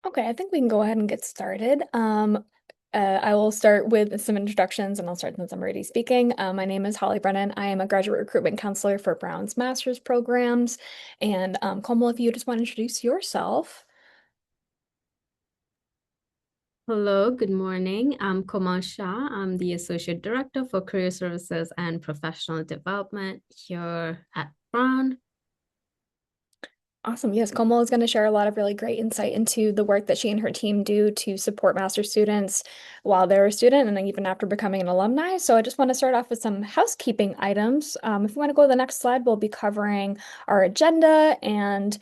Okay, I think we can go ahead and get started. I will start with some introductions and I'll start since I'm already speaking. My name is Holly Brennan. I am a graduate recruitment counselor for Brown's master's programs. And Komal, if you just want to introduce yourself. Hello, good morning. I'm Komal Shah. I'm the Associate Director for Career Services and Professional Development here at Brown. Awesome. Yes, Komal is going to share a lot of really great insight into the work that she and her team do to support master students while they're a student and then even after becoming an alumni. So I just want to start off with some housekeeping items. If you want to go to the next slide, we'll be covering our agenda and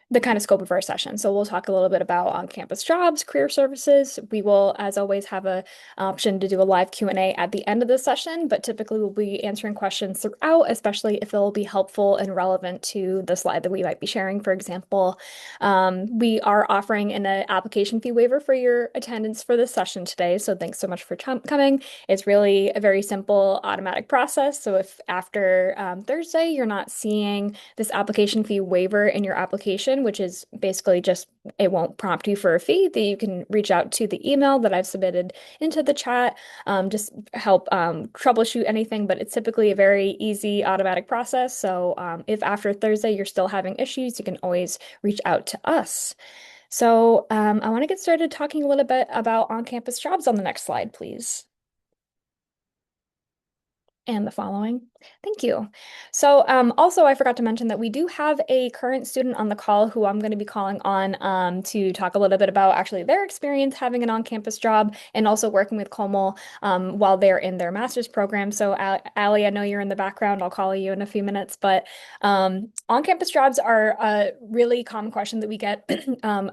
the kind of scope of our session. So we'll talk a little bit about on-campus jobs, career services. We will, as always, have a option to do a live Q&A at the end of the session, but typically we'll be answering questions throughout, especially if it'll be helpful and relevant to the slide that we might be sharing. For example, we are offering an application fee waiver for your attendance for this session today. So thanks so much for coming. It's really a very simple automatic process. So if after Thursday you're not seeing this application fee waiver in your application, which is basically just it won't prompt you for a fee, that you can reach out to the email that I've submitted into the chat, just help troubleshoot anything, but it's typically a very easy automatic process. So if after Thursday you're still having issues, you can always reach out to us. So I want to get started talking a little bit about on-campus jobs on the next slide, please. And the following. Thank you. So also, I forgot to mention that we do have a current student on the call who I'm going to be calling on to talk a little bit about actually their experience having an on-campus job and also working with Como while they're in their master's program. So Allie, I know you're in the background. I'll call you in a few minutes, but on-campus jobs are a really common question that we get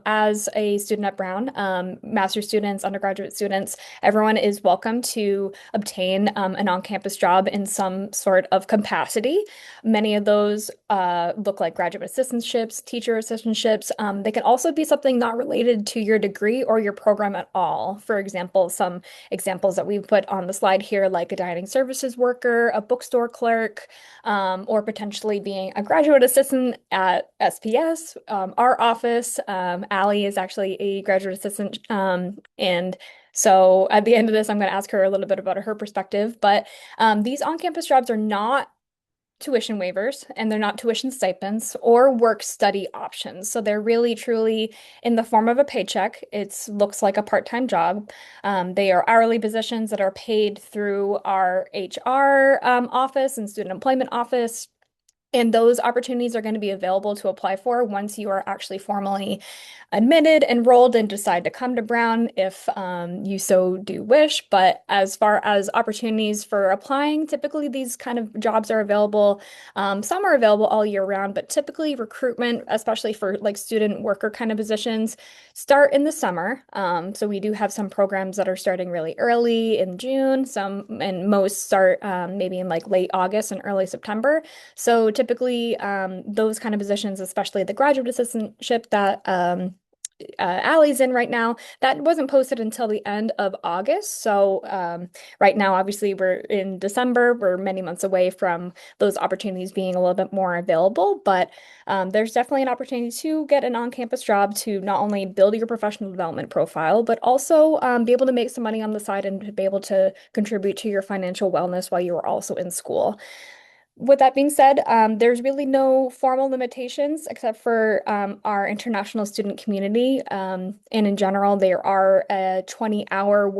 as a student at Brown. Master's students, undergraduate students, everyone is welcome to obtain an on-campus job in some sort of capacity. Many of those look like graduate assistantships, teacher assistantships. They can also be something not related to your degree or your program at all. For example, some examples that we've put on the slide here, like a dining services worker, a bookstore clerk, or potentially being a graduate assistant at SPS. Our office, Allie is actually a graduate assistant, and so at the end of this, I'm going to ask her a little bit about her perspective. But these on-campus jobs are not tuition waivers and they're not tuition stipends or work study options. So they're really truly in the form of a paycheck. It looks like a part-time job. They are hourly positions that are paid through our HR office and student employment office. And those opportunities are going to be available to apply for once you are actually formally admitted, enrolled, and decide to come to Brown if you so do wish. But as far as opportunities for applying, typically these kind of jobs are available. Some are available all year round, but typically recruitment, especially for like student worker kind of positions, start in the summer. So we do have some programs that are starting really early in June, some and most start maybe in like late August and early September. So typically, those kind of positions, especially the graduate assistantship that Allie's in right now, that wasn't posted until the end of August. So right now, obviously, we're in December. We're many months away from those opportunities being a little bit more available. But there's definitely an opportunity to get an on-campus job to not only build your professional development profile, but also be able to make some money on the side and to be able to contribute to your financial wellness while you are also in school. With that being said, there's really no formal limitations except for our international student community. And in general, there are a 20-hour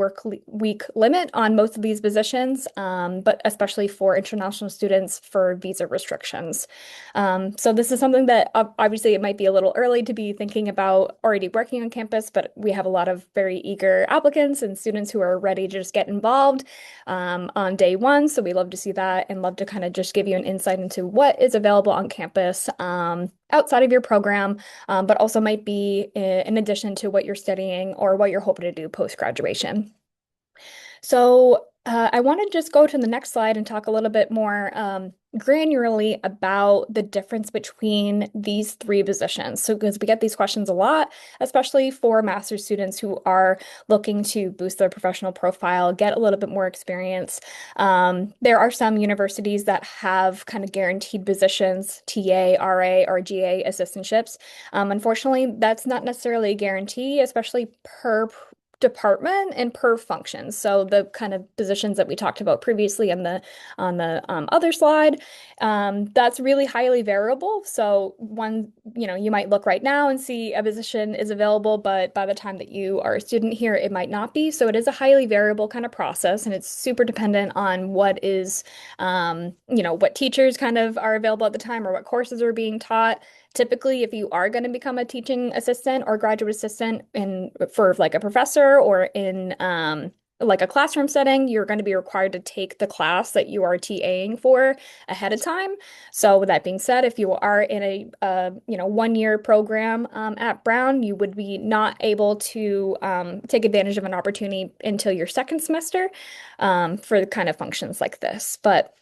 week limit on most of these positions, but especially for international students for visa restrictions. So this is something that obviously it might be a little early to be thinking about already working on campus, but we have a lot of very eager applicants and students who are ready to just get involved on day one. So we love to see that and love to kind of just give you an insight into what is available on campus outside of your program, but also might be in addition to what you're studying or what you're hoping to do post-graduation. So I want to just go to the next slide and talk a little bit more granularly about the difference between these three positions. So, because we get these questions a lot, especially for master's students who are looking to boost their professional profile, get a little bit more experience. There are some universities that have kind of guaranteed positions, TA, RA, or GA assistantships. Unfortunately, that's not necessarily a guarantee, especially per department and per function. So the kind of positions that we talked about previously on the other slide, that's really highly variable. So you might look right now and see a position is available, but by the time that you are a student here, it might not be. So it is a highly variable kind of process, and it's super dependent on what teachers kind of are available at the time or what courses are being taught. Typically, if you are going to become a teaching assistant or graduate assistant for like a professor or in like a classroom setting, you're going to be required to take the class that you are TAing for ahead of time. So with that being said, if you are in a 1 year program at Brown, you would be not able to take advantage of an opportunity until your second semester for the kind of functions like this. But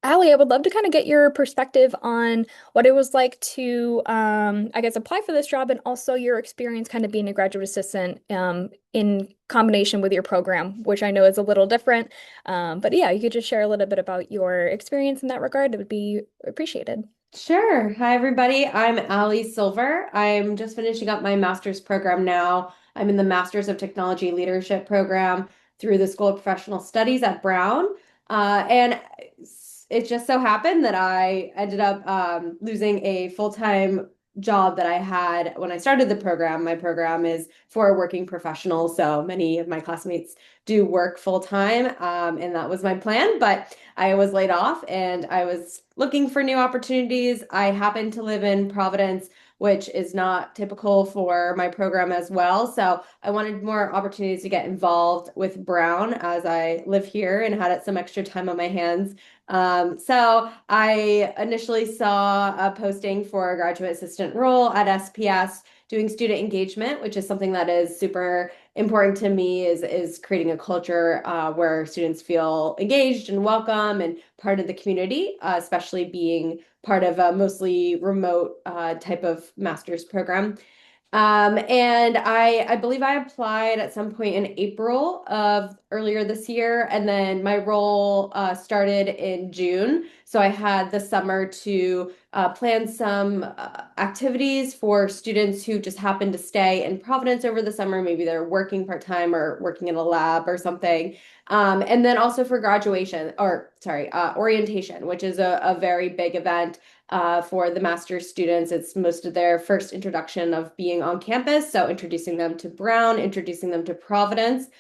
Allie, I would love to kind of get your perspective on what it was like to, I guess, apply for this job and also your experience kind of being a graduate assistant in combination with your program, which I know is a little different. But yeah, you could just share a little bit about your experience in that regard. It would be appreciated. Sure. Hi, everybody. I'm Allie Silver. I'm just finishing up my master's program now. I'm in the Masters of Technology Leadership program through the School of Professional Studies at Brown. And it just so happened that I ended up losing a full-time job that I had when I started the program. My program is for working professionals, so many of my classmates do work full-time, and that was my plan. But I was laid off and I was looking for new opportunities. I happen to live in Providence, which is not typical for my program as well. So I wanted more opportunities to get involved with Brown as I live here and had some extra time on my hands. So I initially saw a posting for a graduate assistant role at SPS doing student engagement, which is something that is super important to me is creating a culture where students feel engaged and welcome and part of the community, especially being part of a mostly remote type of master's program. And I believe I applied at some point in April of earlier this year, and then my role started in June. So I had the summer to plan some activities for students who just happened to stay in Providence over the summer. Maybe they're working part-time or working in a lab or something. And then also for graduation, or sorry, orientation, which is a very big event for the master's students. It's most of their first introduction of being on campus. So introducing them to Brown, introducing them to Providence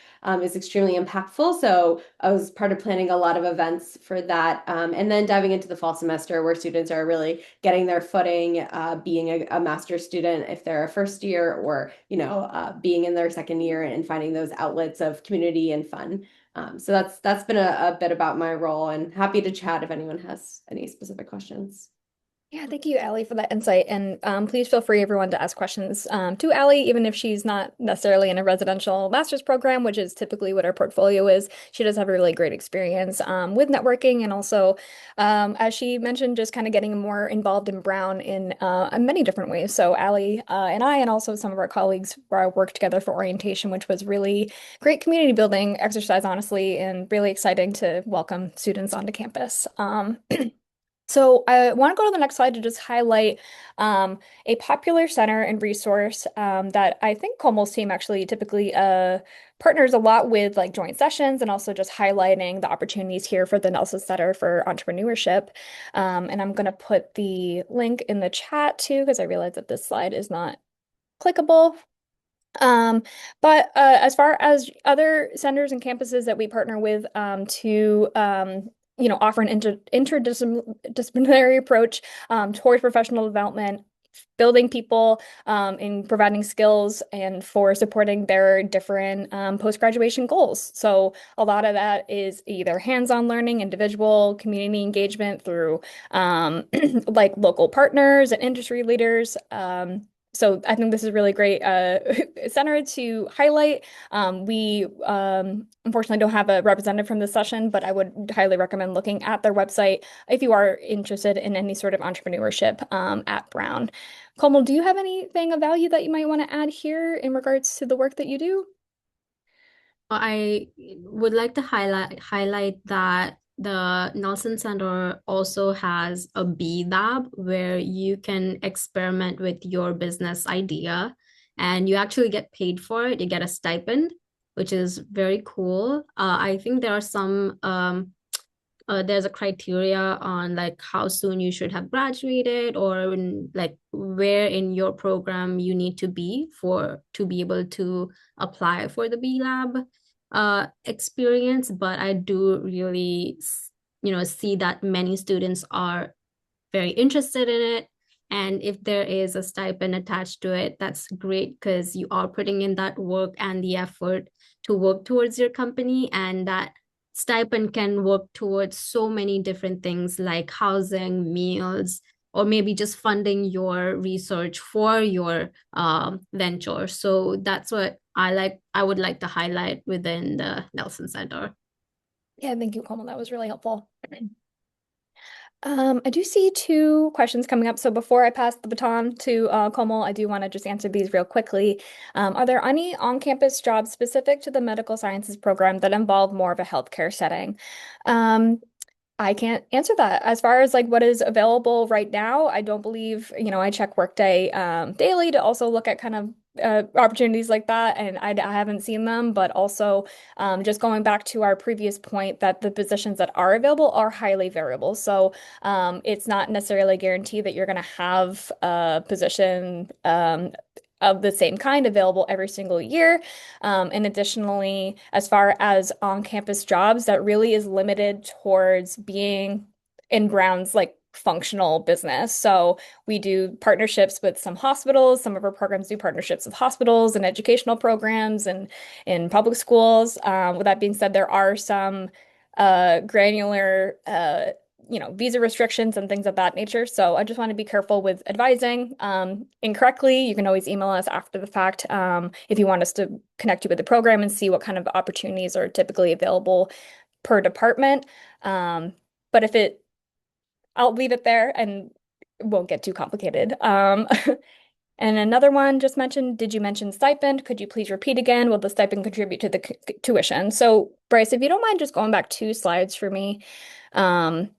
is extremely impactful. So I was part of planning a lot of events for that. And then diving into the fall semester where students are really getting their footing, being a master's student if they're a first year or, being in their second year and finding those outlets of community and fun. So that's been a bit about my role, and happy to chat if anyone has any specific questions. Yeah, thank you, Allie, for that insight. And please feel free, everyone, to ask questions to Allie, even if she's not necessarily in a residential master's program, which is typically what her portfolio is. She does have a really great experience with networking and also, as she mentioned, just kind of getting more involved in Brown in many different ways. So Allie and I, and also some of our colleagues, worked together for orientation, which was really great community building exercise, honestly, and really exciting to welcome students onto campus. So I want to go to the next slide to just highlight a popular center and resource that I think Comel's team actually typically partners a lot with, like joint sessions and also just highlighting the opportunities here for the Nelson Center for Entrepreneurship. And I'm going to put the link in the chat too, because I realize that this slide is not clickable. Um, but as far as other centers and campuses that we partner with to offer an interdisciplinary approach towards professional development, building people in providing skills and for supporting their different post-graduation goals. So a lot of that is either hands-on learning, individual community engagement through like local partners and industry leaders. So I think this is really great center to highlight. We unfortunately don't have a representative from this session, but I would highly recommend looking at their website if you are interested in any sort of entrepreneurship at Brown. Komal, do you have anything of value that you might want to add here in regards to the work that you do? I would like to highlight that the Nelson Center also has a B Lab where you can experiment with your business idea and you actually get paid for it. You get a stipend, which is very cool. I think there are some there's a criteria on like how soon you should have graduated or like where in your program you need to be for to be able to apply for the B Lab experience. But I do really, see that many students are very interested in it. And if there is a stipend attached to it, that's great because you are putting in that work and the effort to work towards your company. And that stipend can work towards so many different things like housing, meals, or maybe just funding your research for your venture. So that's what I would like to highlight within the Nelson Center. Yeah, thank you, Komal. That was really helpful. I do see two questions coming up. So before I pass the baton to Komal, I do want to just answer these real quickly. Are there any on-campus jobs specific to the medical sciences program that involve more of a healthcare setting? Um, I can't answer that. As far as like what is available right now, I don't believe, I check Workday daily to also look at kind of opportunities like that, and I haven't seen them. But also, just going back to our previous point that the positions that are available are highly variable. So it's not necessarily a guarantee that you're going to have a position of the same kind available every single year. And additionally, as far as on-campus jobs, that really is limited towards being in Brown's like functional business. So we do partnerships with some hospitals. Some of our programs do partnerships with hospitals and educational programs and in public schools. With that being said, there are some granular visa restrictions and things of that nature. So I just want to be careful with advising incorrectly. You can always email us after the fact if you want us to connect you with the program and see what kind of opportunities are typically available per department. But I'll leave it there and it won't get too complicated. And another one just mentioned, did you mention stipend? Could you please repeat again? Will the stipend contribute to the tuition? So, Bryce, if you don't mind just going back 2 slides for me. Um,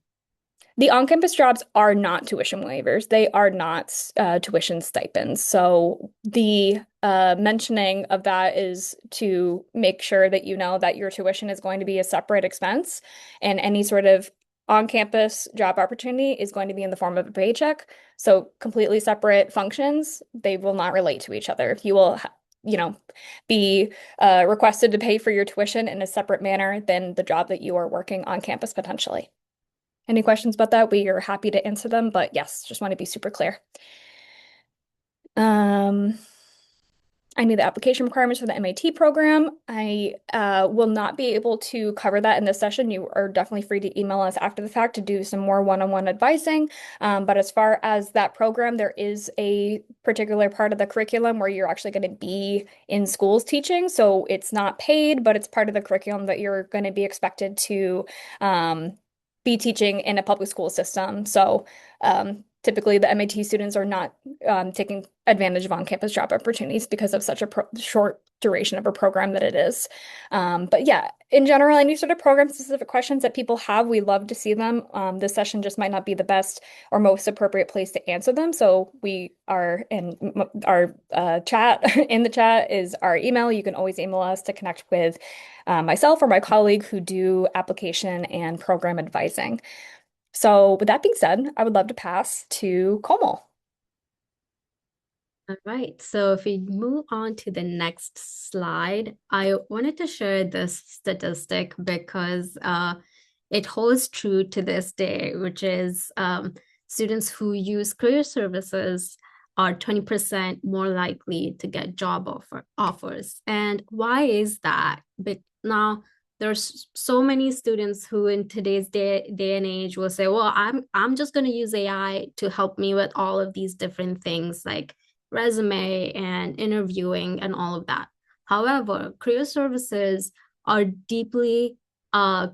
the on-campus jobs are not tuition waivers. They are not tuition stipends. So the mentioning of that is to make sure that you know that your tuition is going to be a separate expense, and any sort of on-campus job opportunity is going to be in the form of a paycheck. So completely separate functions. They will not relate to each other. You will, be requested to pay for your tuition in a separate manner than the job that you are working on campus potentially. Any questions about that? We are happy to answer them, but yes, just want to be super clear. Um, I need the application requirements for the MAT program. I will not be able to cover that in this session. You are definitely free to email us after the fact to do some more one-on-one advising. But as far as that program, there is a particular part of the curriculum where you're actually going to be in schools teaching. So it's not paid, but it's part of the curriculum that you're going to be expected to be teaching in a public school system. So typically the MAT students are not taking advantage of on-campus job opportunities because of such a short duration of a program that it is. But yeah, in general, any sort of program-specific questions that people have, we love to see them. This session just might not be the best or most appropriate place to answer them. So we are in our chat, in the chat is our email. You can always email us to connect with myself or my colleague who do application and program advising. So with that being said, I would love to pass to Komal. All right, so if we move on to the next slide, I wanted to share this statistic because it holds true to this day, which is students who use career services are 20% more likely to get job offers. And why is that? But now there's so many students who in today's day and age will say, well, I'm just going to use AI to help me with all of these different things like resume and interviewing and all of that. However, career services are deeply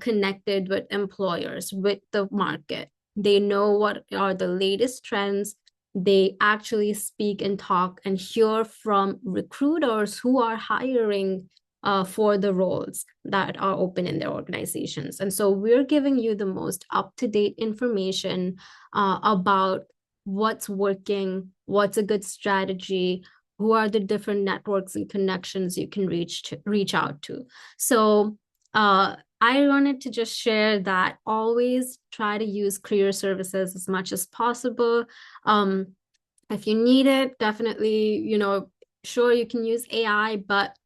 connected with employers, with the market. They know what are the latest trends. They actually speak and talk and hear from recruiters who are hiring for the roles that are open in their organizations. And so we're giving you the most up-to-date information about what's working, what's a good strategy, who are the different networks and connections you can reach out to. So I wanted to just share that always try to use career services as much as possible. If you need it, definitely, sure you can use AI, but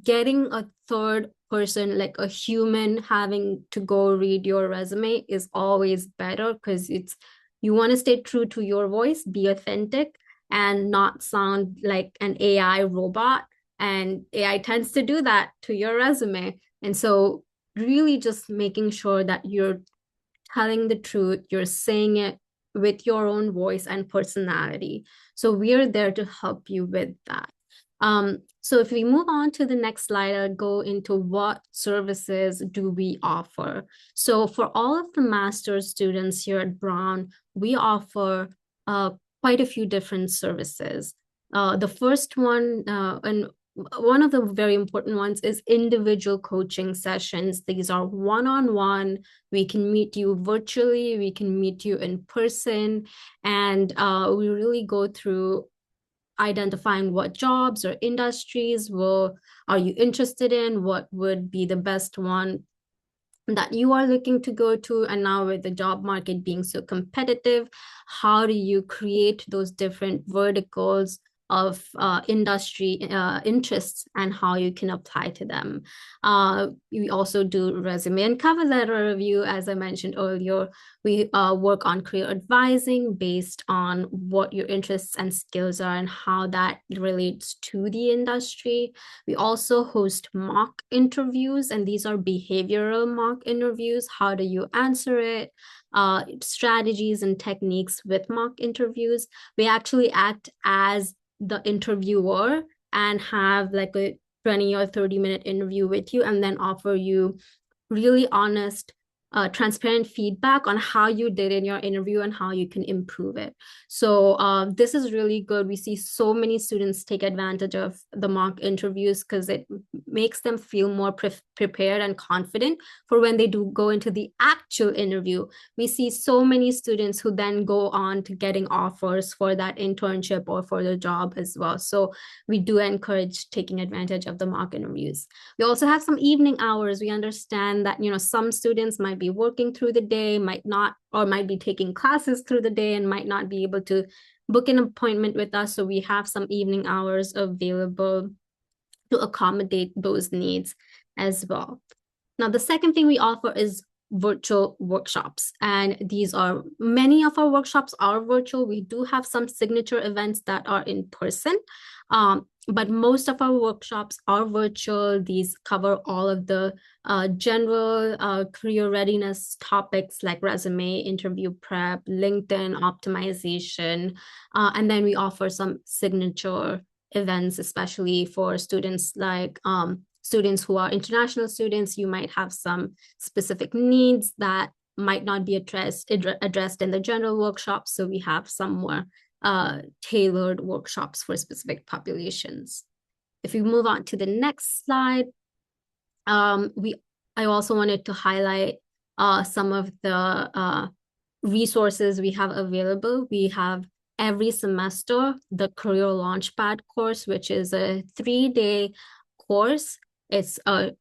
getting a third person, like a human, having to go read your resume is always better because you want to stay true to your voice, be authentic, and not sound like an AI robot. And AI tends to do that to your resume. And so, really, just making sure that you're telling the truth, you're saying it with your own voice and personality. So, we're there to help you with that. So if we move on to the next slide, I'll go into what services do we offer. So for all of the master's students here at Brown, we offer quite a few different services. The first one, and one of the very important ones, is individual coaching sessions. These are one-on-one. We can meet you virtually, we can meet you in person, and we really go through identifying what jobs or industries are you interested in, what would be the best one that you are looking to go to. And now with the job market being so competitive, how do you create those different verticals of industry interests and how you can apply to them. We also do resume and cover letter review. As I mentioned earlier, we work on career advising based on what your interests and skills are and how that relates to the industry. We also host mock interviews, and these are behavioral mock interviews. How do you answer it? Strategies and techniques with mock interviews. We actually act as the interviewer and have like a 20 or 30-minute interview with you and then offer you really honest, transparent feedback on how you did in your interview and how you can improve it. So this is really good. We see so many students take advantage of the mock interviews because it makes them feel more prepared and confident for when they do go into the actual interview. We see so many students who then go on to getting offers for that internship or for the job as well. So we do encourage taking advantage of the mock interviews. We also have some evening hours. We understand that, some students might be working through the day, might not, or might be taking classes through the day and might not be able to book an appointment with us. So we have some evening hours available to accommodate those needs as well. Now, the second thing we offer is virtual workshops. And many of our workshops are virtual. We do have some signature events that are in person. But most of our workshops are virtual. These cover all of the general career readiness topics like resume, interview prep, LinkedIn optimization. And then we offer some signature events, especially for students like students who are international students. You might have some specific needs that might not be addressed in the general workshops. So we have some more tailored workshops for specific populations. If we move on to the next slide, I also wanted to highlight some of the resources we have available. We have every semester the Career Launchpad course, which is a 3-day course. It's I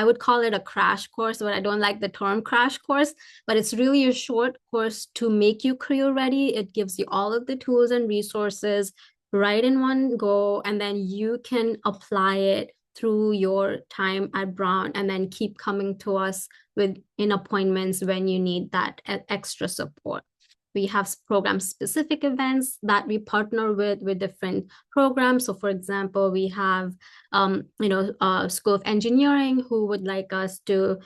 would call it a crash course, but I don't like the term crash course, but it's really a short course to make you career ready. It gives you all of the tools and resources right in one go, and then you can apply it through your time at Brown and then keep coming to us in appointments when you need that extra support. We have program-specific events that we partner with different programs. So, for example, we have, School of Engineering who would like us to,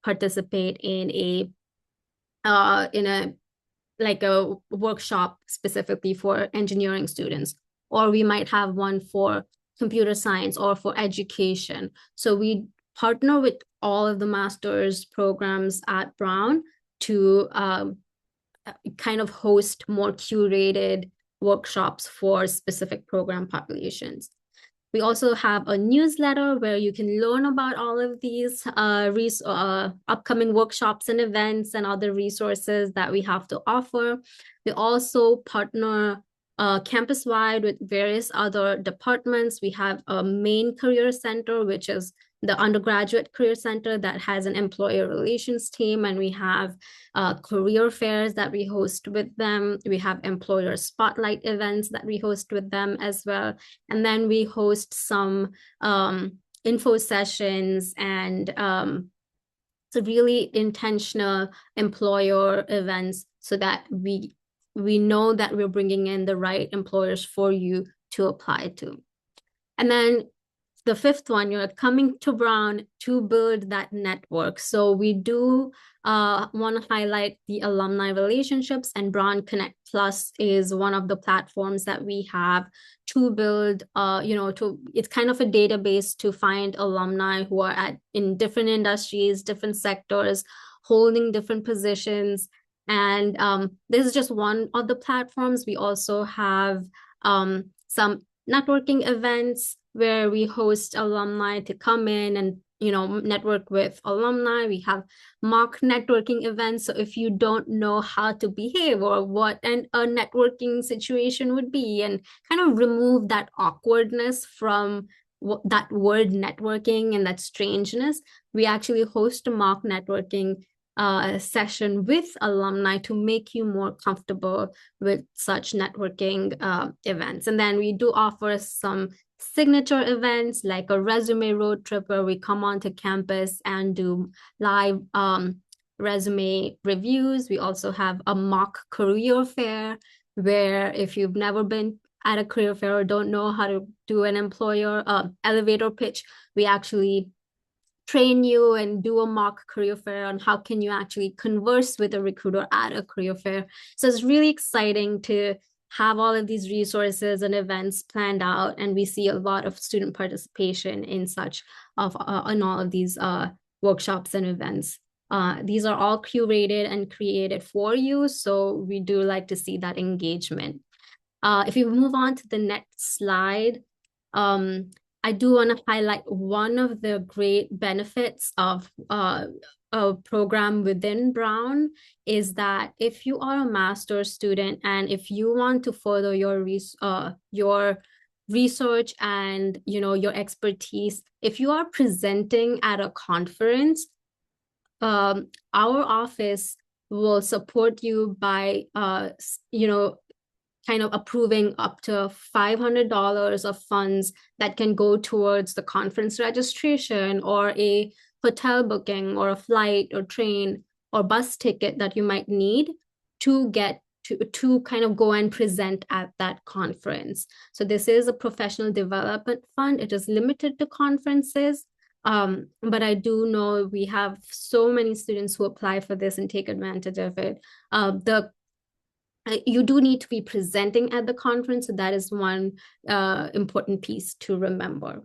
participate in a like a workshop specifically for engineering students. or we might have one for computer science or for education. So we partner with all of the master's programs at Brown to kind of host more curated workshops for specific program populations. We also have a newsletter where you can learn about all of these upcoming workshops and events and other resources that we have to offer. We also partner campus-wide with various other departments. We have a main career center, which is the undergraduate career center that has an employer relations team, and we have career fairs that we host with them. We have employer spotlight events that we host with them as well. And then we host some info sessions and so really intentional employer events so that we know that we're bringing in the right employers for you to apply to. And then the fifth one, you're coming to Brown to build that network. So we do want to highlight the alumni relationships, and Brown Connect Plus is one of the platforms that we have to build, it's kind of a database to find alumni who are in different industries, different sectors, holding different positions. And this is just one of the platforms. We also have some networking events where we host alumni to come in and network with alumni. We have mock networking events. So if you don't know how to behave or what a networking situation would be, and kind of remove that awkwardness from that word networking and that strangeness, we actually host a mock networking session with alumni to make you more comfortable with such networking events. And then we do offer some signature events like a resume road trip where we come onto campus and do live resume reviews. We also have a mock career fair where if you've never been at a career fair or don't know how to do an employer elevator pitch, we actually train you and do a mock career fair on how can you actually converse with a recruiter at a career fair. So it's really exciting to have all of these resources and events planned out, and we see a lot of student participation in all of these workshops and events. These are all curated and created for you, so we do like to see that engagement. If you move on to the next slide, I do want to highlight one of the great benefits of a program within Brown is that if you are a master's student and if you want to further your research and your expertise, if you are presenting at a conference, our office will support you by kind of approving up to $500 of funds that can go towards the conference registration or a hotel booking or a flight or train or bus ticket that you might need to get to kind of go and present at that conference. So this is a professional development fund. It is limited to conferences, but I do know we have so many students who apply for this and take advantage of it. You do need to be presenting at the conference, so that is one important piece to remember.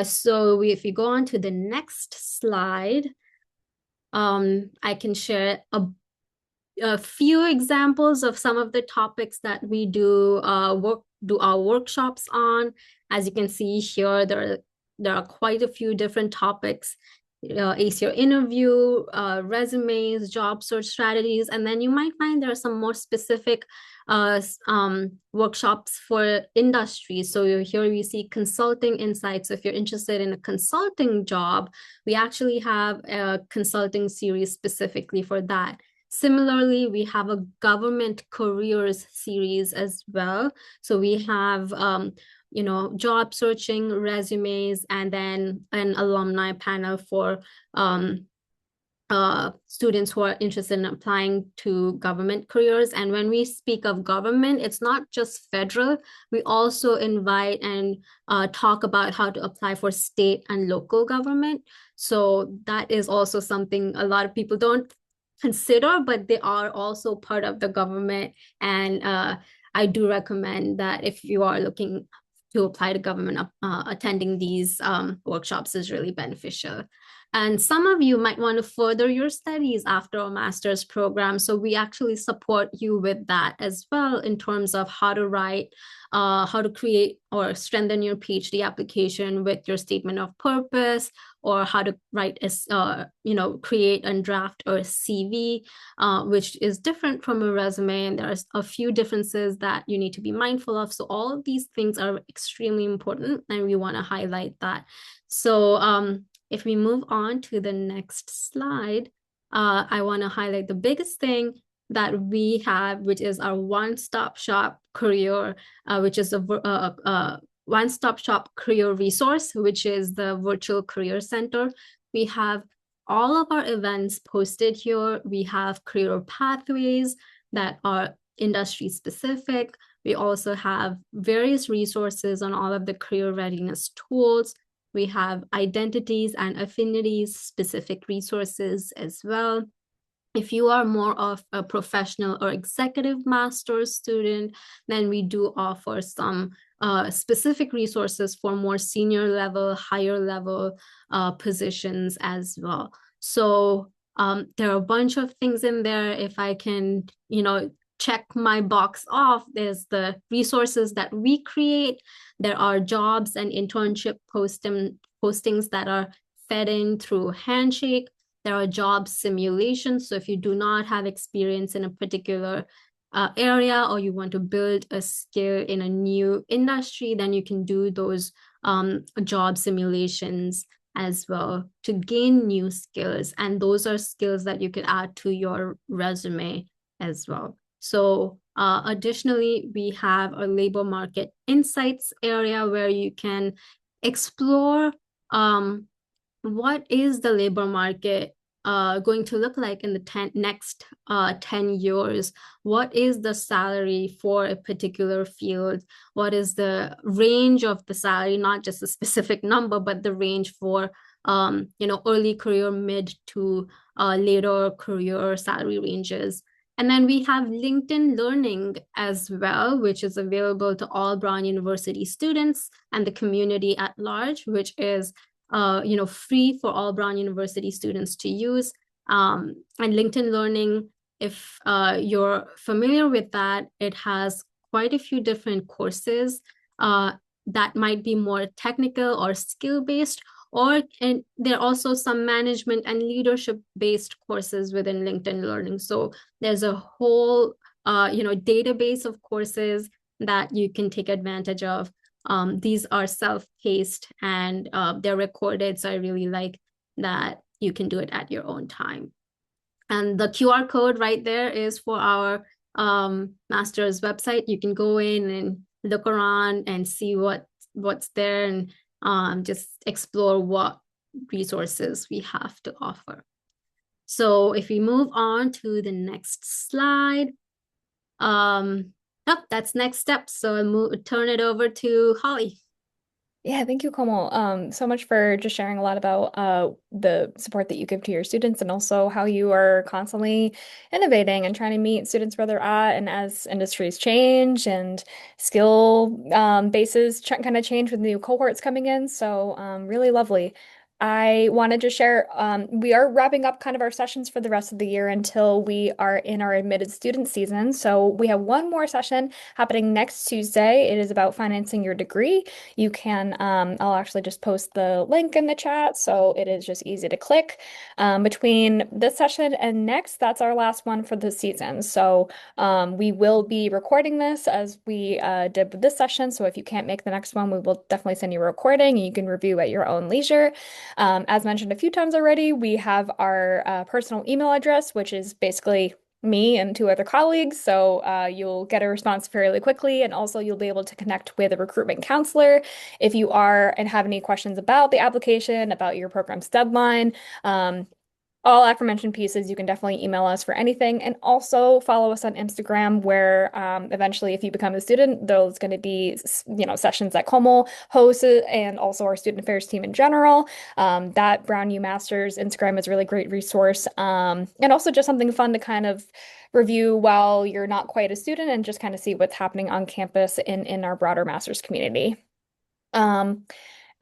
So if you go on to the next slide, I can share a few examples of some of the topics that we do our workshops on. As you can see here, there are quite a few different topics. ACR interview, resumes, job search strategies, and then you might find there are some more specific workshops for industry. So here we see consulting insights. So if you're interested in a consulting job, we actually have a consulting series specifically for that. Similarly, we have a government careers series as well. So we have job searching, resumes, and then an alumni panel for students who are interested in applying to government careers. And when we speak of government, it's not just federal. We also invite and talk about how to apply for state and local government. So that is also something a lot of people don't consider, but they are also part of the government. And I do recommend that if you are looking to apply to government, attending these workshops is really beneficial. And some of you might want to further your studies after a master's program. So we actually support you with that as well in terms of how to write, how to create or strengthen your PhD application with your statement of purpose, or how to write create and draft a CV, which is different from a resume. And there's a few differences that you need to be mindful of. So all of these things are extremely important, and we want to highlight that. So if we move on to the next slide, I want to highlight the biggest thing that we have, which is our one-stop shop career, which is a one-stop shop career resource, which is the Virtual Career Center. We have all of our events posted here. We have career pathways that are industry specific. We also have various resources on all of the career readiness tools. We have identities and affinities specific resources as well. If you are more of a professional or executive master's student, then we do offer some specific resources for more senior level, higher level positions as well. So there are a bunch of things in there. If I can, check my box off, there's the resources that we create. There are jobs and internship postings that are fed in through Handshake. There are job simulations. So if you do not have experience in a particular area, or you want to build a skill in a new industry, then you can do those job simulations as well to gain new skills. And those are skills that you could add to your resume as well. So additionally, we have a labor market insights area where you can explore what is the labor market going to look like in the next 10 years? What is the salary for a particular field? What is the range of the salary, not just a specific number, but the range for early career, mid to later career salary ranges. And then we have LinkedIn Learning as well, which is available to all Brown University students and the community at large, which is free for all Brown University students to use. And LinkedIn Learning, if you're familiar with that, it has quite a few different courses that might be more technical or skill-based, and there are also some management and leadership-based courses within LinkedIn Learning. So there's a whole database of courses that you can take advantage of. These are self-paced and they're recorded. So I really like that you can do it at your own time. And the QR code right there is for our master's website. You can go in and look around and see what's there, and just explore what resources we have to offer. So if we move on to the next slide, that's next step. So I turn it over to Holly. Yeah, thank you, Komal, so much for just sharing a lot about the support that you give to your students and also how you are constantly innovating and trying to meet students where they're at. And as industries change and skill bases kind of change with new cohorts coming in. So really lovely. I wanted to share, we are wrapping up kind of our sessions for the rest of the year until we are in our admitted student season. So we have one more session happening next Tuesday. It is about financing your degree. You can, I'll actually just post the link in the chat, so it is just easy to click. Between this session and next, that's our last one for the season. So we will be recording this as we did with this session. So if you can't make the next one, we will definitely send you a recording and you can review at your own leisure. As mentioned a few times already, we have our personal email address, which is basically me and two other colleagues. So you'll get a response fairly quickly, and also you'll be able to connect with a recruitment counselor if you are and have any questions about the application, about your program's deadline. all aforementioned pieces, you can definitely email us for anything. And also follow us on Instagram, where eventually, if you become a student, there's going to be, sessions that Como hosts and also our student affairs team in general. That Brown U Masters Instagram is a really great resource. And also just something fun to kind of review while you're not quite a student and just kind of see what's happening on campus in our broader master's community. Um,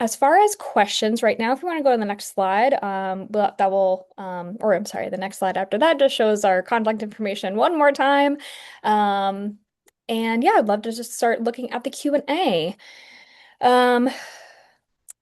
as far as questions right now, if you want to go to the next slide, that will, or I'm sorry, the next slide after that just shows our contact information one more time. Um, and yeah, I'd love to just start looking at the Q&A. Um,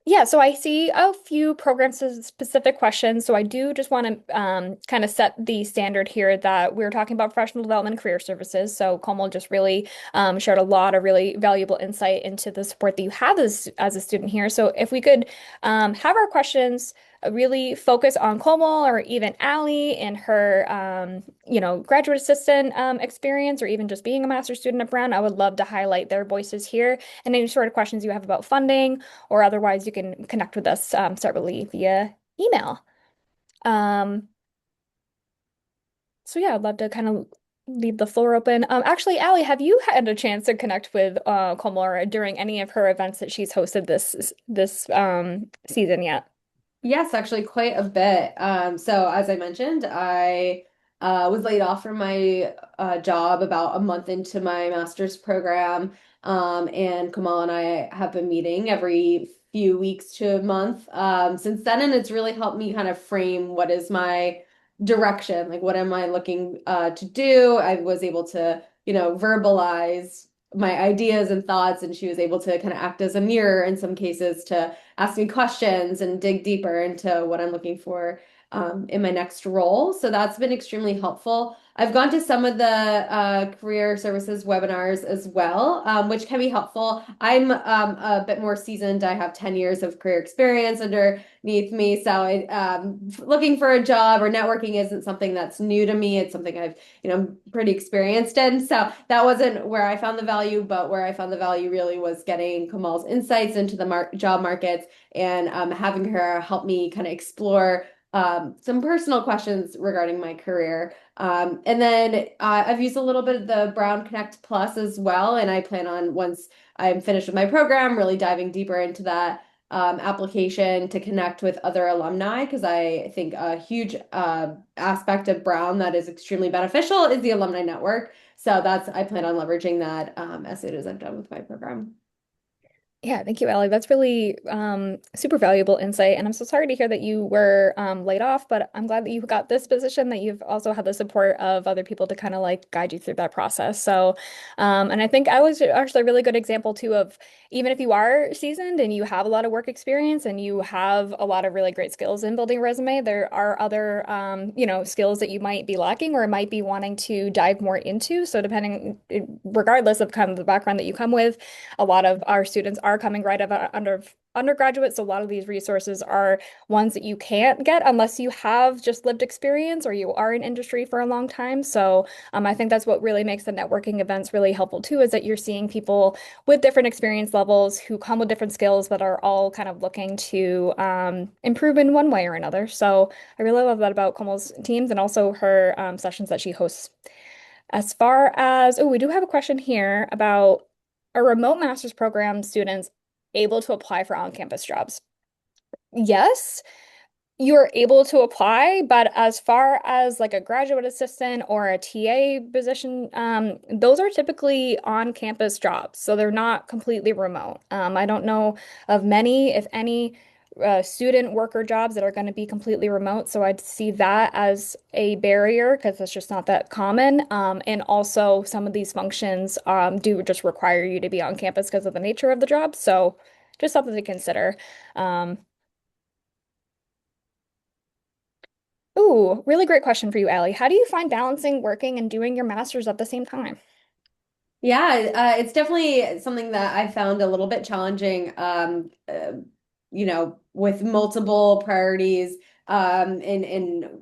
yeah, so I see a few program specific questions. So I do just want to kind of set the standard here that we're talking about professional development and career services. So Komal just really shared a lot of really valuable insight into the support that you have as a student here. So if we could have our questions really focus on Komal or even Allie and her, graduate assistant experience, or even just being a master's student at Brown, I would love to highlight their voices here. And any sort of questions you have about funding or otherwise, you can connect with us separately via email. Um, so yeah, I'd love to kind of leave the floor open. Actually, Allie, have you had a chance to connect with Komora during any of her events that she's hosted this season yet? Yes, actually, quite a bit. So as I mentioned, I was laid off from my job about a month into my master's program. And Kamal and I have been meeting every few weeks to a month since then, and it's really helped me kind of frame what is my direction, like what am I looking to do. I was able to, verbalize my ideas and thoughts, and she was able to kind of act as a mirror in some cases to ask me questions and dig deeper into what I'm looking for in my next role. So that's been extremely helpful. I've gone to some of the career services webinars as well, which can be helpful. I'm a bit more seasoned. I have 10 years of career experience underneath me. So looking for a job or networking isn't something that's new to me. It's something I've, pretty experienced in. So that wasn't where I found the value, but where I found the value really was getting Kamal's insights into the job markets and having her help me kind of explore some personal questions regarding my career. And then I've used a little bit of the Brown Connect Plus as well, and I plan on once I'm finished with my program, really diving deeper into that application to connect with other alumni because I think a huge aspect of Brown that is extremely beneficial is the alumni network. So I plan on leveraging that as soon as I'm done with my program. Yeah, thank you, Allie. That's really super valuable insight. And I'm so sorry to hear that you were laid off, but I'm glad that you got this position, that you've also had the support of other people to kind of like guide you through that process. So, and I think I was actually a really good example too of even if you are seasoned and you have a lot of work experience and you have a lot of really great skills in building a resume, there are other, skills that you might be lacking or might be wanting to dive more into. So depending, regardless of kind of the background that you come with, a lot of our students are coming right out of undergraduate, so a lot of these resources are ones that you can't get unless you have just lived experience or you are in industry for a long time. So I think that's what really makes the networking events really helpful too, is that you're seeing people with different experience levels who come with different skills that are all kind of looking to improve in one way or another. So I really love that about Komal's teams and also her sessions that she hosts. As far as, oh, we do have a question here about, are remote master's program students able to apply for on-campus jobs? Yes, you're able to apply, but as far as like a graduate assistant or a TA position, those are typically on-campus jobs, so they're not completely remote. I don't know of many, if any, student worker jobs that are going to be completely remote, so I'd see that as a barrier because it's just not that common. And also, some of these functions do just require you to be on campus because of the nature of the job, so just something to consider. Um, Ooh, really great question for you, Allie. How do you find balancing working and doing your master's at the same time? Yeah, it's definitely something that I found a little bit challenging, with multiple priorities, and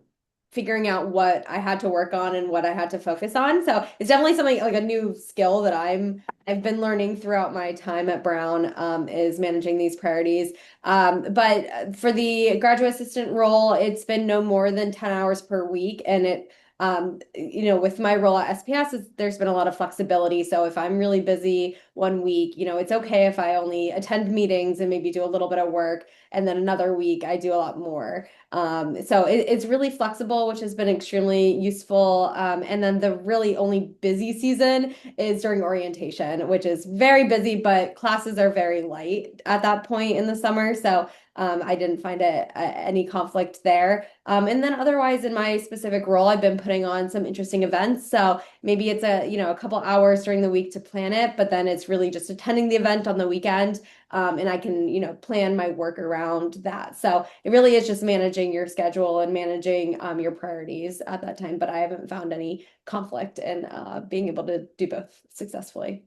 figuring out what I had to work on and what I had to focus on. So it's definitely something like a new skill that I've been learning throughout my time at Brown, is managing these priorities. But for the graduate assistant role, it's been no more than 10 hours per week. And with my role at SPS, there's been a lot of flexibility. So if I'm really busy one week, it's okay if I only attend meetings and maybe do a little bit of work. And then another week, I do a lot more. So it's really flexible, which has been extremely useful. And then the really only busy season is during orientation, which is very busy, but classes are very light at that point in the summer. So I didn't find any conflict there. And then otherwise, in my specific role, I've been putting on some interesting events. So maybe it's a couple hours during the week to plan it, but then it's really just attending the event on the weekend. And I can, plan my work around that. So it really is just managing your schedule and managing your priorities at that time. But I haven't found any conflict in being able to do both successfully.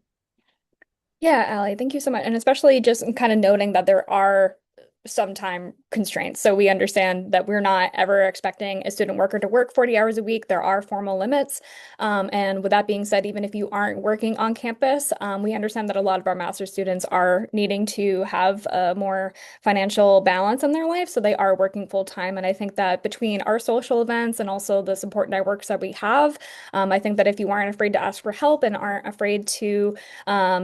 Yeah, Allie, thank you so much. And especially just kind of noting that there are some time constraints. So we understand that we're not ever expecting a student worker to work 40 hours a week. There are formal limits. And with that being said, even if you aren't working on campus, we understand that a lot of our master's students are needing to have a more financial balance in their life. So they are working full time. And I think that between our social events and also the support networks that we have, I think that if you aren't afraid to ask for help and aren't afraid to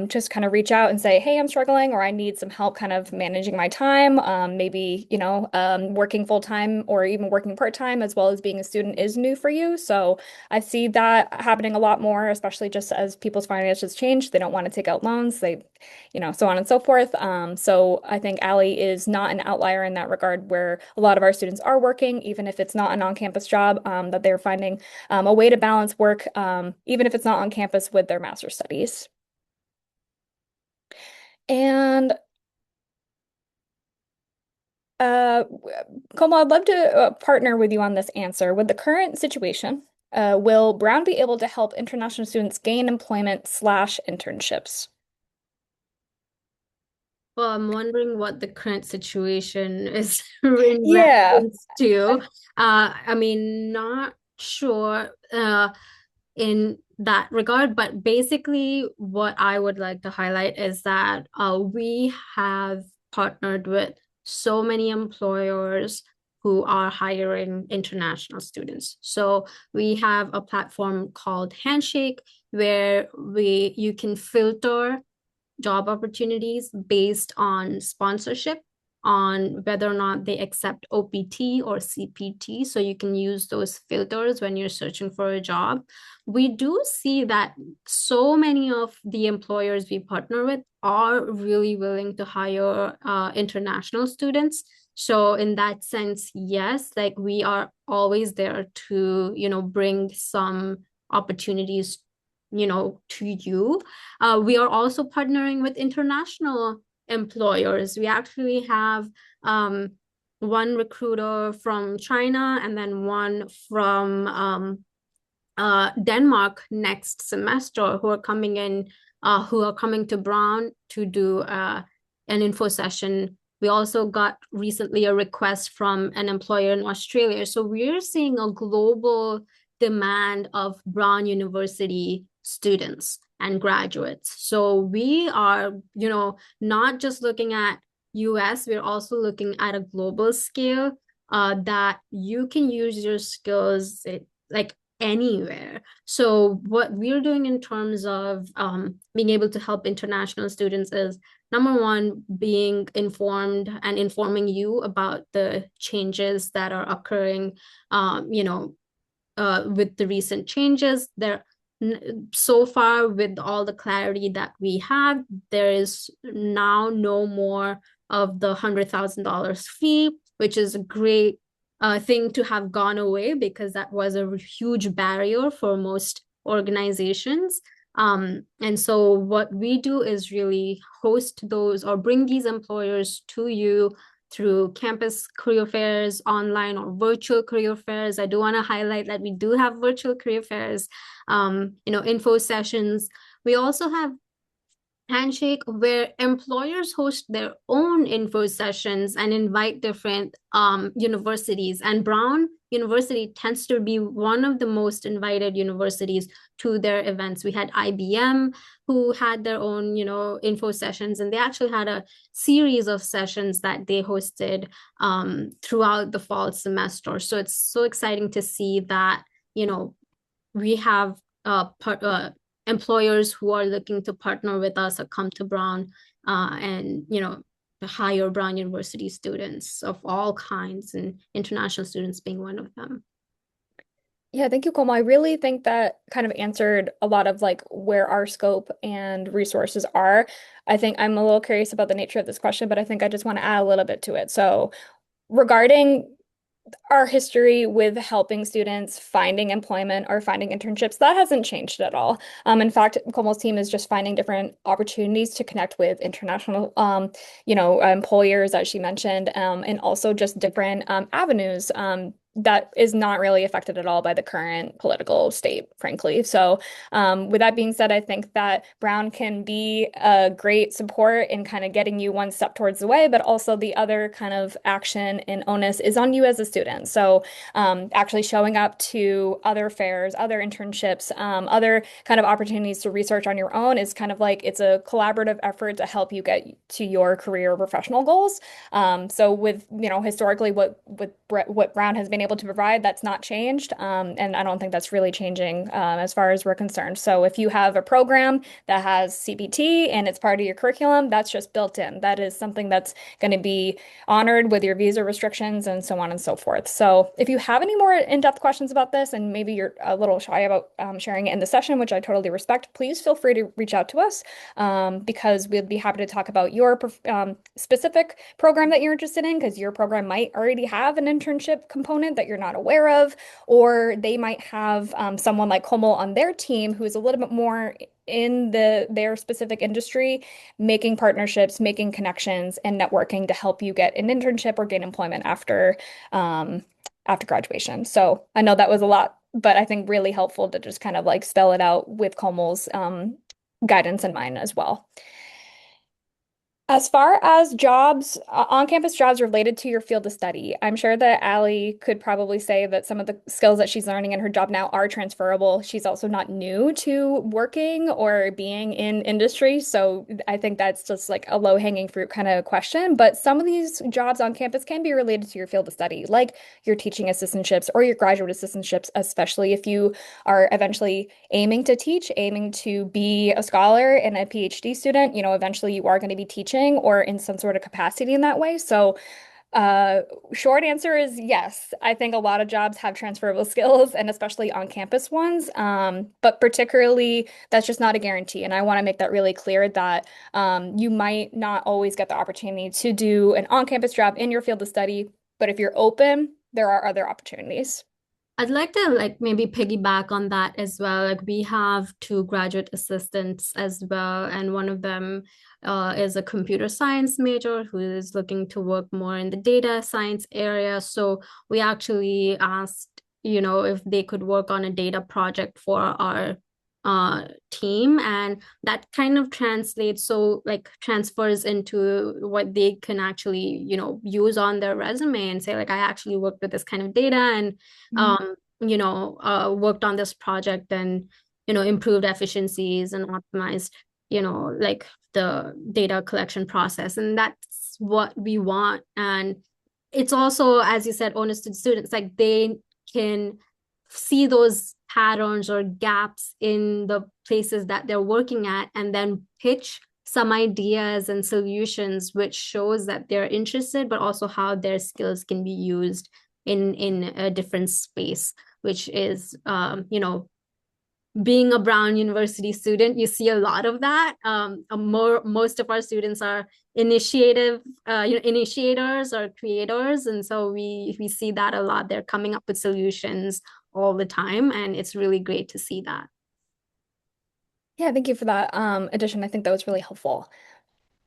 just kind of reach out and say, hey, I'm struggling or I need some help kind of managing my time. Maybe, working full time or even working part time as well as being a student is new for you. So I see that happening a lot more, especially just as people's finances change. They don't want to take out loans, so on and so forth. So I think Allie is not an outlier in that regard where a lot of our students are working, even if it's not an on-campus job, that they're finding a way to balance work, even if it's not on campus with their master's studies. And uh, Como, I'd love to partner with you on this answer. With the current situation, will Brown be able to help international students gain employment/internships? Well, I'm wondering what the current situation is in Yeah. reference to. I mean, not sure in that regard, but basically, what I would like to highlight is that we have partnered with so many employers who are hiring international students. So we have a platform called Handshake where you can filter job opportunities based on sponsorship, on whether or not they accept OPT or CPT. So you can use those filters when you're searching for a job. We do see that so many of the employers we partner with are really willing to hire international students. So in that sense, yes, like we are always there to, bring some opportunities, to you. We are also partnering with international employers. We actually have one recruiter from China and then one from Denmark next semester who are coming in, who are coming to Brown to do an info session. We also got recently a request from an employer in Australia. So we're seeing a global demand of Brown University students and graduates. So we are, not just looking at US, we're also looking at a global scale that you can use your skills like anywhere. So what we're doing in terms of being able to help international students is number one, being informed and informing you about the changes that are occurring, with the recent changes. So far, with all the clarity that we have, there is now no more of the $100,000 fee, which is a great thing to have gone away because that was a huge barrier for most organizations. And so what we do is really host those or bring these employers to you through campus career fairs, online or virtual career fairs. I do want to highlight that we do have virtual career fairs, info sessions. We also have Handshake, where employers host their own info sessions and invite different universities. And Brown University tends to be one of the most invited universities to their events. We had IBM who had their own, info sessions, and they actually had a series of sessions that they hosted throughout the fall semester. So it's so exciting to see that, we have employers who are looking to partner with us or come to Brown and, hire Brown University students of all kinds, and international students being one of them. Yeah, thank you, Como. I really think that kind of answered a lot of like where our scope and resources are. I think I'm a little curious about the nature of this question, but I think I just want to add a little bit to it. So, regarding our history with helping students finding employment or finding internships, that hasn't changed at all. In fact, Como's team is just finding different opportunities to connect with international, employers, as she mentioned, and also just different avenues. That is not really affected at all by the current political state, frankly. So, with that being said, I think that Brown can be a great support in kind of getting you one step towards the way, but also the other kind of action and onus is on you as a student. So, actually showing up to other fairs, other internships, other kind of opportunities to research on your own is kind of like it's a collaborative effort to help you get to your career or professional goals. So with, historically what Brown has been able to provide, that's not changed. And I don't think that's really changing as far as we're concerned. So if you have a program that has CPT and it's part of your curriculum, that's just built in. That is something that's going to be honored with your visa restrictions and so on and so forth. So if you have any more in-depth questions about this, and maybe you're a little shy about sharing it in the session, which I totally respect, please feel free to reach out to us because we'd be happy to talk about your specific program that you're interested in, because your program might already have an internship component that you're not aware of, or they might have someone like Como on their team who's a little bit more in their specific industry, making partnerships, making connections, and networking to help you get an internship or gain employment after graduation. So I know that was a lot, but I think really helpful to just kind of like spell it out with Como's guidance in mind as well. As far as jobs, on-campus jobs related to your field of study, I'm sure that Allie could probably say that some of the skills that she's learning in her job now are transferable. She's also not new to working or being in industry, so I think that's just like a low-hanging fruit kind of question. But some of these jobs on campus can be related to your field of study, like your teaching assistantships or your graduate assistantships, especially if you are eventually aiming to teach, aiming to be a scholar and a PhD student. Eventually you are going to be teaching or in some sort of capacity in that way. So, uh, short answer is yes. I think a lot of jobs have transferable skills and especially on-campus ones. But particularly, that's just not a guarantee. And I want to make that really clear that you might not always get the opportunity to do an on-campus job in your field of study. But if you're open, there are other opportunities. I'd like to like maybe piggyback on that as well. Like we have two graduate assistants as well, and one of them is a computer science major who is looking to work more in the data science area. So we actually asked, if they could work on a data project for our team, and that kind of translates, so like transfers into what they can actually use on their resume and say like I actually worked with this kind of data and Mhm. worked on this project and improved efficiencies and optimized like the data collection process, and that's what we want. And it's also, as you said, onus to the students, like they can see those patterns or gaps in the places that they're working at and then pitch some ideas and solutions which shows that they're interested, but also how their skills can be used in a different space, which is being a Brown University student, you see a lot of that. Most of our students are initiators or creators, and so we see that a lot. They're coming up with solutions all the time, and it's really great to see that. Yeah, thank you for that addition. I think that was really helpful.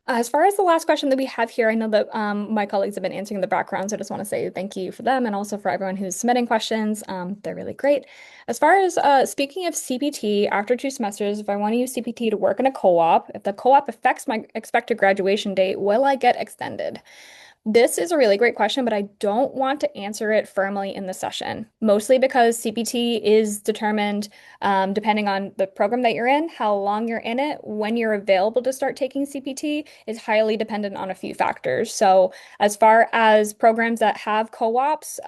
As far as the last question that we have here, I know that my colleagues have been answering the background, so I just want to say thank you for them and also for everyone who's submitting questions. They're really great. As far as speaking of CPT, after 2 semesters, if I want to use CPT to work in a co-op, if the co-op affects my expected graduation date, will I get extended? This is a really great question, but I don't want to answer it firmly in the session, mostly because CPT is determined depending on the program that you're in, how long you're in it, when you're available to start taking CPT is highly dependent on a few factors. So, as far as programs that have co-ops,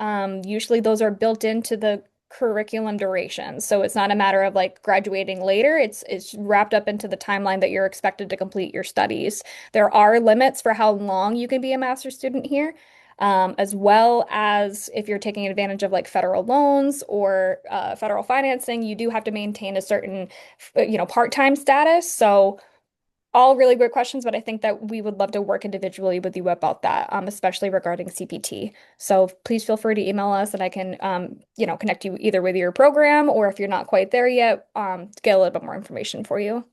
usually those are built into the curriculum duration. So it's not a matter of like graduating later. It's wrapped up into the timeline that you're expected to complete your studies. There are limits for how long you can be a master's student here, as well as if you're taking advantage of like federal loans or federal financing, you do have to maintain a certain, part-time status. So all really great questions, but I think that we would love to work individually with you about that, especially regarding CPT. So please feel free to email us and I can, connect you either with your program or if you're not quite there yet, to get a little bit more information for you.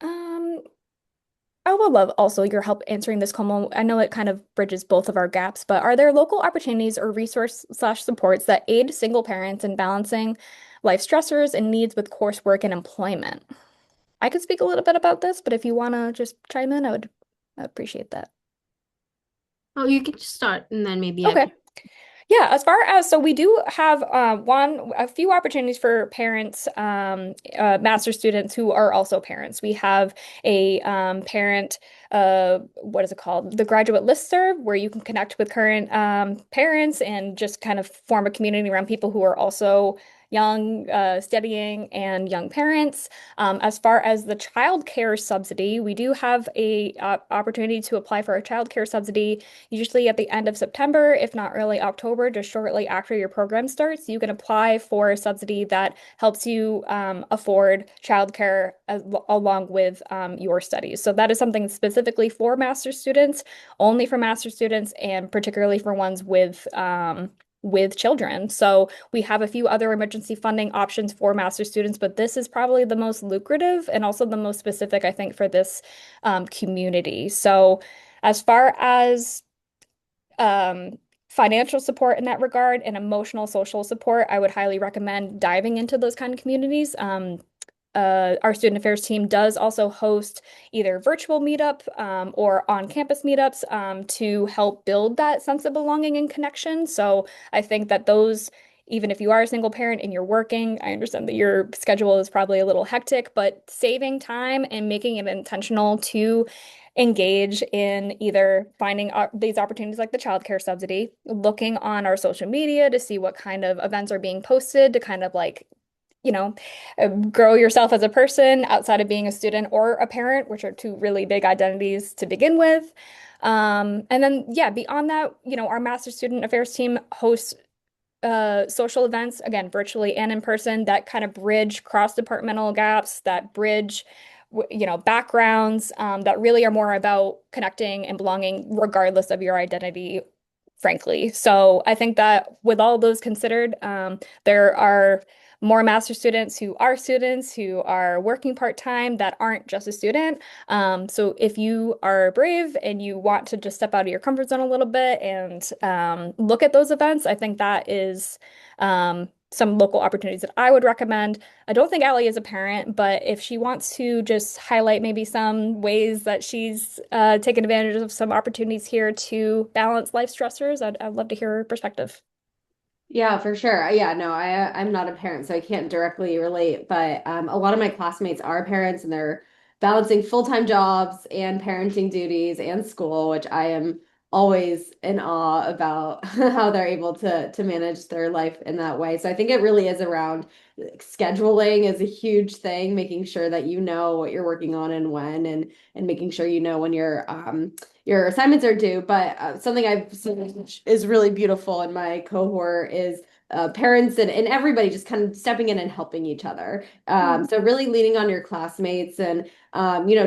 Um, I would love also your help answering this, Como. I know it kind of bridges both of our gaps, but are there local opportunities or resource slash supports that aid single parents in balancing life stressors and needs with coursework and employment? I could speak a little bit about this, but if you want to just chime in, I'd appreciate that. Oh, you can just start and then maybe I Okay. Yeah, as far as so we do have a few opportunities for parents, master students who are also parents. We have a parent, what is it called? The graduate listserv, where you can connect with current parents and just kind of form a community around people who are also young, studying, and young parents. As far as the child care subsidy, we do have a opportunity to apply for a child care subsidy usually at the end of September, if not early October, just shortly after your program starts. You can apply for a subsidy that helps you afford childcare along with your studies. So that is something specifically for master's students, only for master's students, and particularly for ones with children. So we have a few other emergency funding options for master's students, but this is probably the most lucrative and also the most specific, I think, for this community. So as far as um, financial support in that regard and emotional social support, I would highly recommend diving into those kind of communities. Our student affairs team does also host either virtual meetup or on-campus meetups to help build that sense of belonging and connection. So I think that those, even if you are a single parent and you're working, I understand that your schedule is probably a little hectic, but saving time and making it intentional to engage in either finding these opportunities like the childcare subsidy, looking on our social media to see what kind of events are being posted to kind of like you know, grow yourself as a person outside of being a student or a parent, which are two really big identities to begin with. And then, yeah, beyond that, our Master Student Affairs team hosts social events, again, virtually and in person, that kind of bridge cross-departmental gaps, that bridge, backgrounds, that really are more about connecting and belonging regardless of your identity, frankly. So I think that with all those considered, there are more master students who are working part-time that aren't just a student. So if you are brave and you want to just step out of your comfort zone a little bit and look at those events, I think that is some local opportunities that I would recommend. I don't think Allie is a parent, but if she wants to just highlight maybe some ways that she's taken advantage of some opportunities here to balance life stressors, I'd love to hear her perspective. Yeah, for sure. Yeah, no, I'm not a parent, so I can't directly relate, but a lot of my classmates are parents and they're balancing full-time jobs and parenting duties and school, which I am always in awe about how they're able to manage their life in that way. So I think it really is around scheduling is a huge thing, making sure that you know what you're working on and when and making sure you know when your assignments are due. But something I've seen which is really beautiful in my cohort is parents and everybody just kind of stepping in and helping each other. So really leaning on your classmates and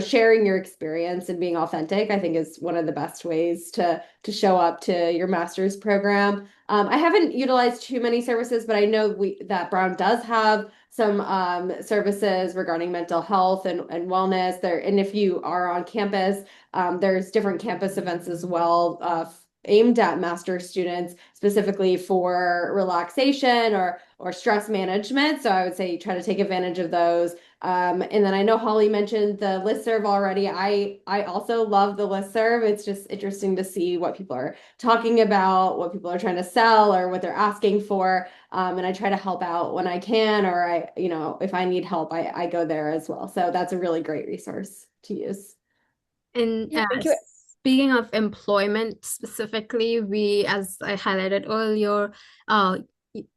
sharing your experience and being authentic, I think is one of the best ways to show up to your master's program. I haven't utilized too many services, but I know that Brown does have some services regarding mental health and wellness there. And if you are on campus, there's different campus events as well, aimed at master students specifically for relaxation or stress management. So I would say try to take advantage of those. And then I know Holly mentioned the listserv already. I also love the listserv. It's just interesting to see what people are talking about, what people are trying to sell, or what they're asking for. And I try to help out when I can, or if I need help, I go there as well. So that's a really great resource to use. And Yeah, thank you. speaking of employment specifically, we, as I highlighted earlier, uh,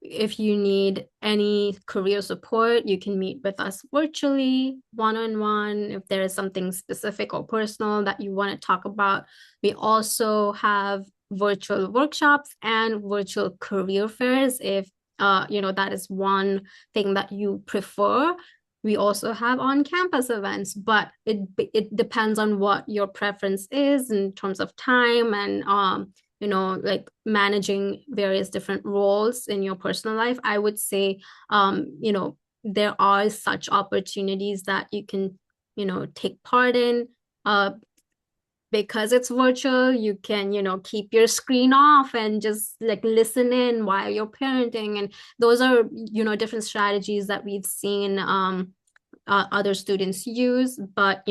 if you need any career support, you can meet with us virtually, one-on-one, if there is something specific or personal that you want to talk about. We also have virtual workshops and virtual career fairs if that is one thing that you prefer. We also have on-campus events, but it depends on what your preference is in terms of time and like managing various different roles in your personal life. I would say there are such opportunities that you can, take part in. Because it's virtual, you can, keep your screen off and just like listen in while you're parenting. And those are, different strategies that we've seen other students use. But,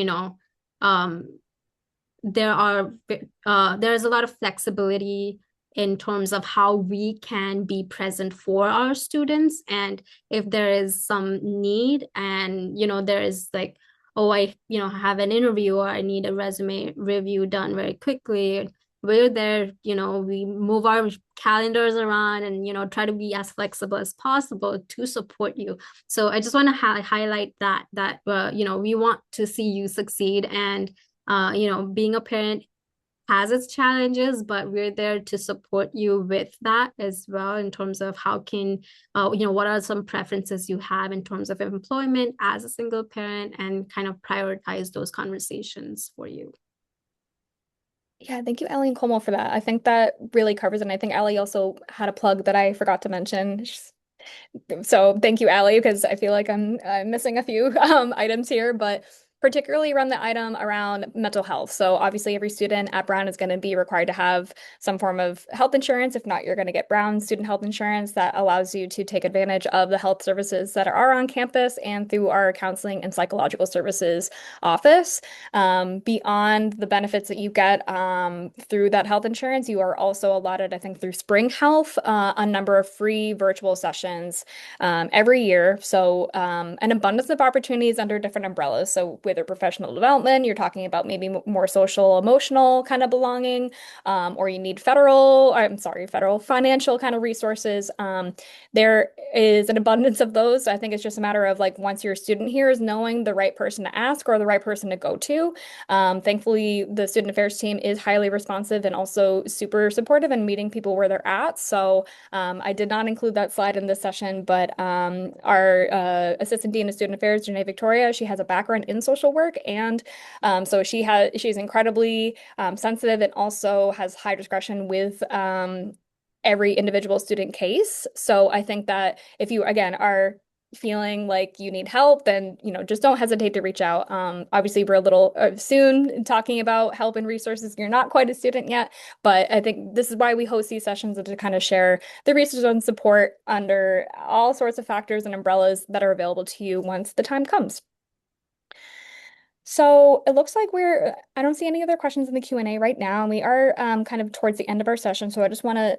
um, there's a lot of flexibility in terms of how we can be present for our students. And if there is some need and there is like, oh, I have an interview or I need a resume review done very quickly, we're there. We move our calendars around and try to be as flexible as possible to support you. So I just want to highlight that we want to see you succeed. And being a parent has its challenges, but we're there to support you with that as well in terms of how can, what are some preferences you have in terms of employment as a single parent and kind of prioritize those conversations for you. Yeah, thank you, Ellie and Como, for that. I think that really covers it. And I think Ellie also had a plug that I forgot to mention. So thank you, Allie, because I feel like I'm missing a few items here, but particularly around the item around mental health. So obviously every student at Brown is going to be required to have some form of health insurance. If not, you're going to get Brown student health insurance that allows you to take advantage of the health services that are on campus and through our counseling and psychological services office. Beyond the benefits that you get through that health insurance, you are also allotted, I think, through Spring Health, a number of free virtual sessions every year. So, an abundance of opportunities under different umbrellas. So, whether professional development, you're talking about maybe more social, emotional kind of belonging, or you need federal financial kind of resources. There is an abundance of those. I think it's just a matter of like once you're a student here is knowing the right person to ask or the right person to go to. Thankfully, the student affairs team is highly responsive and also super supportive and meeting people where they're at. So, I did not include that slide in this session, but our Assistant Dean of Student Affairs, Janae Victoria, she has a background in social work, and so she's incredibly sensitive and also has high discretion with every individual student case. So I think that if you again are feeling like you need help, then just don't hesitate to reach out. Obviously, we're a little soon talking about help and resources. You're not quite a student yet, but I think this is why we host these sessions and to kind of share the resources and support under all sorts of factors and umbrellas that are available to you once the time comes. So it looks like I don't see any other questions in the Q&A right now. And we are kind of towards the end of our session. So I just want to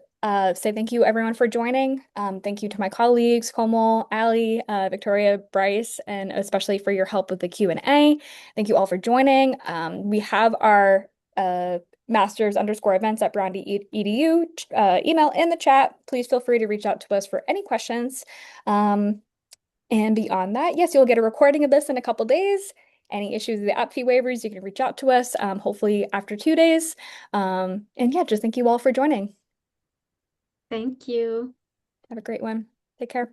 say thank you everyone for joining. Thank you to my colleagues, Komal, Ali, Victoria, Bryce, and especially for your help with the Q&A. Thank you all for joining. We have our masters_events at brown.edu email in the chat. Please feel free to reach out to us for any questions. And beyond that, yes, you'll get a recording of this in a couple days. Any issues with the app fee waivers, you can reach out to us, hopefully after 2 days. And yeah, just thank you all for joining. Thank you. Have a great one. Take care.